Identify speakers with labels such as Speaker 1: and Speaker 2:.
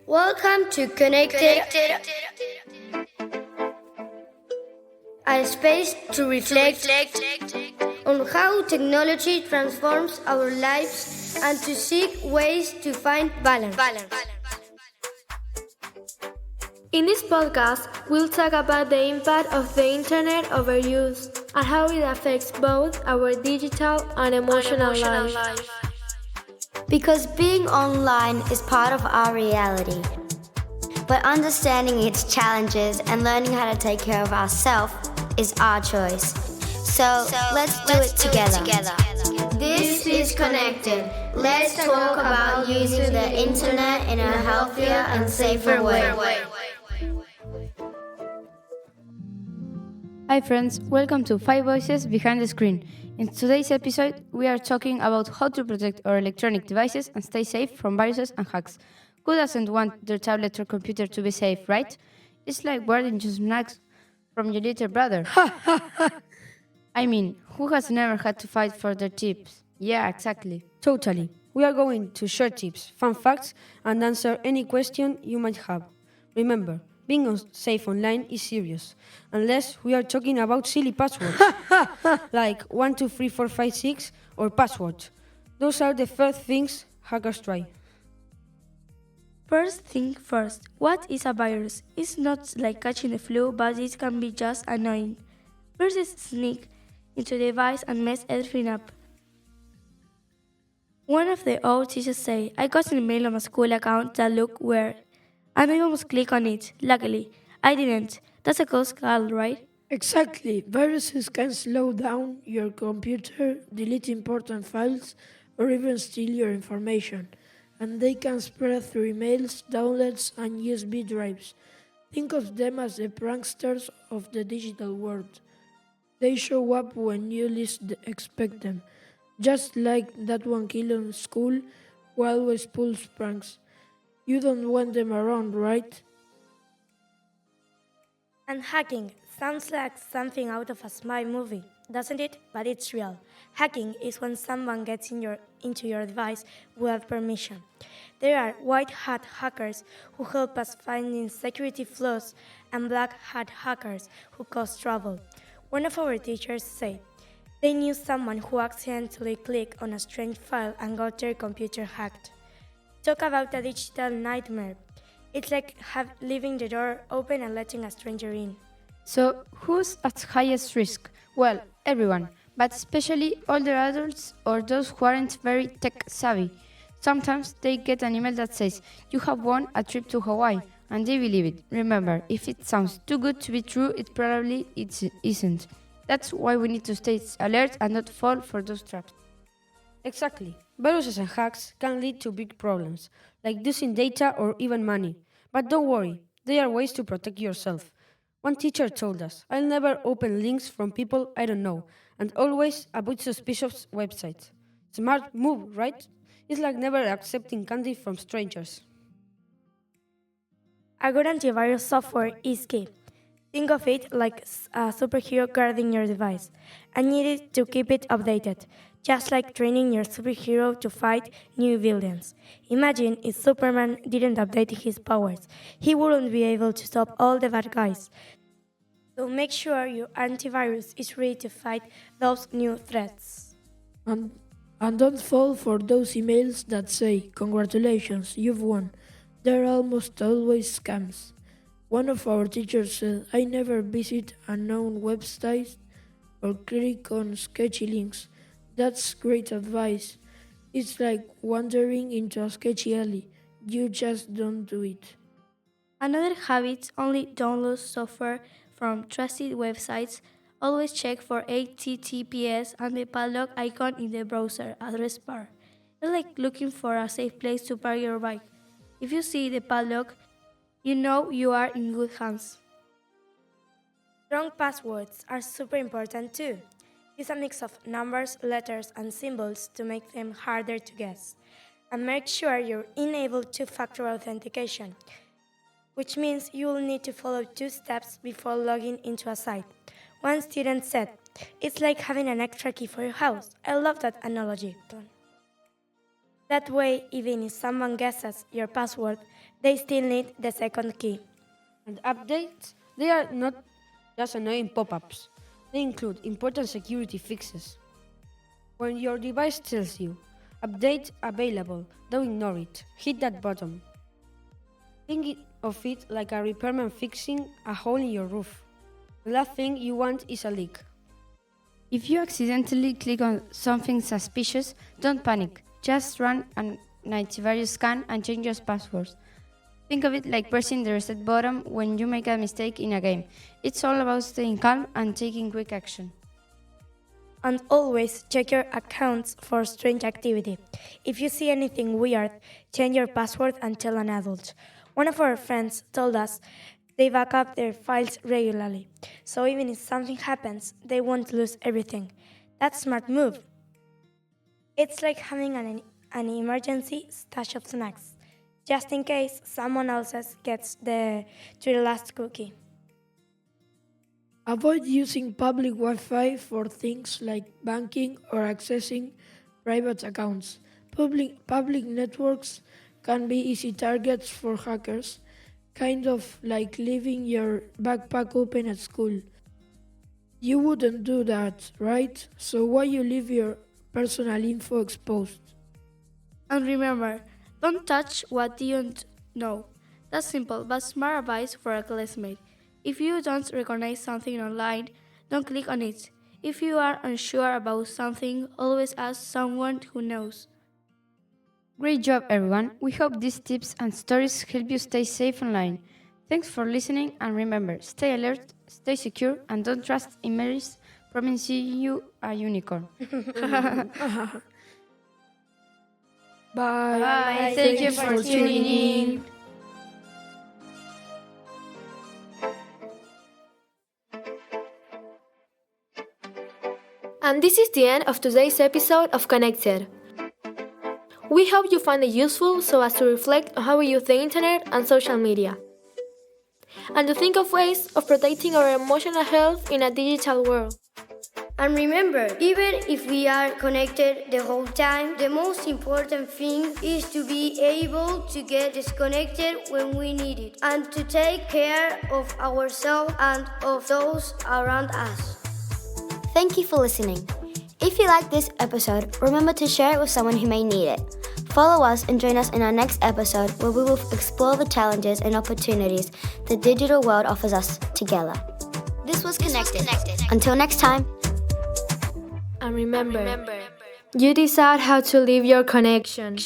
Speaker 1: Welcome to Connected, a space to reflect on how technology transforms our lives and to seek ways to find balance.
Speaker 2: In this podcast, we'll talk about the impact of the internet overuse and how it affects both our digital and emotional life.
Speaker 1: Because being online is part of our reality, but understanding its challenges and learning how to take care of ourselves is our choice. So let's do it together. This is Connected. Let's talk about using the internet in a healthier and safer way.
Speaker 3: Hi friends, welcome to 5 Voices Behind the Screen. In today's episode, we are talking about how to protect our electronic devices and stay safe from viruses and hacks. Who doesn't want their tablet or computer to be safe, right? It's like guarding your snacks from your little brother. I mean, who has never had to fight for their tips? Yeah, exactly.
Speaker 4: Totally. We are going to share tips, fun facts, and answer any question you might have. Remember, being safe online is serious, unless we are talking about silly passwords, like 123456 or passwords. Those are the first things hackers try.
Speaker 2: First thing first, what is a virus? It's not like catching the flu, but it can be just annoying. Viruses sneak into the device and mess everything up. One of the old teachers say, I got an email on my school account that looked weird, and I almost clicked on it. Luckily, I didn't. That's a close call, right?
Speaker 5: Exactly. Viruses can slow down your computer, delete important files, or even steal your information. And they can spread through emails, downloads, and USB drives. Think of them as the pranksters of the digital world. They show up when you least expect them. Just like that one kid in school who always pulls pranks. You don't want them around, right?
Speaker 2: And hacking sounds like something out of a spy movie, doesn't it? But it's real. Hacking is when someone gets into your device without permission. There are white hat hackers who help us find security flaws and black hat hackers who cause trouble. One of our teachers said they knew someone who accidentally clicked on a strange file and got their computer hacked. Talk about a digital nightmare. It's like leaving the door open and letting a stranger in.
Speaker 3: So, who's at highest risk? Well, everyone, but especially older adults or those who aren't very tech savvy. Sometimes they get an email that says, you have won a trip to Hawaii, and they believe it. Remember, if it sounds too good to be true, it probably isn't. That's why we need to stay alert and not fall for those traps.
Speaker 4: Exactly. Viruses and hacks can lead to big problems, like losing data or even money. But don't worry, there are ways to protect yourself. One teacher told us, I'll never open links from people I don't know, and always avoid suspicious websites. Smart move, right? It's like never accepting candy from strangers.
Speaker 2: A good antivirus software is key. Think of it like a superhero guarding your device, and you need to keep it updated, just like training your superhero to fight new villains. Imagine if Superman didn't update his powers. He wouldn't be able to stop all the bad guys. So make sure your antivirus is ready to fight those new threats.
Speaker 5: And don't fall for those emails that say, congratulations, you've won. They're almost always scams. One of our teachers said, I never visit unknown websites or click on sketchy links. That's great advice. It's like wandering into a sketchy alley. You just don't do it.
Speaker 2: Another habit, only download software from trusted websites. Always check for HTTPS and the padlock icon in the browser address bar. It's like looking for a safe place to park your bike. If you see the padlock, you know you are in good hands. Strong passwords are super important too. Use a mix of numbers, letters, and symbols to make them harder to guess. And make sure you enable two-factor authentication, which means you will need to follow 2 steps before logging into a site. One student said, it's like having an extra key for your house. I love that analogy. That way, even if someone guesses your password, they still need the second key.
Speaker 4: And updates, they are not just annoying pop-ups. They include important security fixes. When your device tells you, update available, don't ignore it. Hit that button. Think of it like a repairman fixing a hole in your roof. The last thing you want is a leak.
Speaker 3: If you accidentally click on something suspicious, don't panic. Just run an antivirus scan and change your passwords. Think of it like pressing the reset button when you make a mistake in a game. It's all about staying calm and taking quick action.
Speaker 2: And always check your accounts for strange activity. If you see anything weird, change your password and tell an adult. One of our friends told us they back up their files regularly, so even if something happens, they won't lose everything. That's a smart move. It's like having an emergency stash of snacks, just in case someone else gets to the last cookie.
Speaker 5: Avoid using public Wi-Fi for things like banking or accessing private accounts. Public networks can be easy targets for hackers, kind of like leaving your backpack open at school. You wouldn't do that, right? So why you leave your personal info exposed?
Speaker 2: And remember, don't touch what you don't know. That's simple but smart advice for a classmate. If you don't recognize something online, don't click on it. If you are unsure about something, always ask someone who knows.
Speaker 3: Great job, everyone. We hope these tips and stories help you stay safe online. Thanks for listening, and remember, stay alert, stay secure, and don't trust emails promising you a unicorn.
Speaker 5: Bye.
Speaker 3: Bye. Thank you for tuning in.
Speaker 6: And this is the end of today's episode of Connected. We hope you find it useful so as to reflect on how we use the internet and social media, and to think of ways of protecting our emotional health in a digital world.
Speaker 1: And remember, even if we are connected the whole time, the most important thing is to be able to get disconnected when we need it, and to take care of ourselves and of those around us. Thank you for listening. If you like this episode, remember to share it with someone who may need it. Follow us and join us in our next episode, where we will explore the challenges and opportunities the digital world offers us together. This was Connected. Until next time.
Speaker 6: And remember, you decide how to live your connection.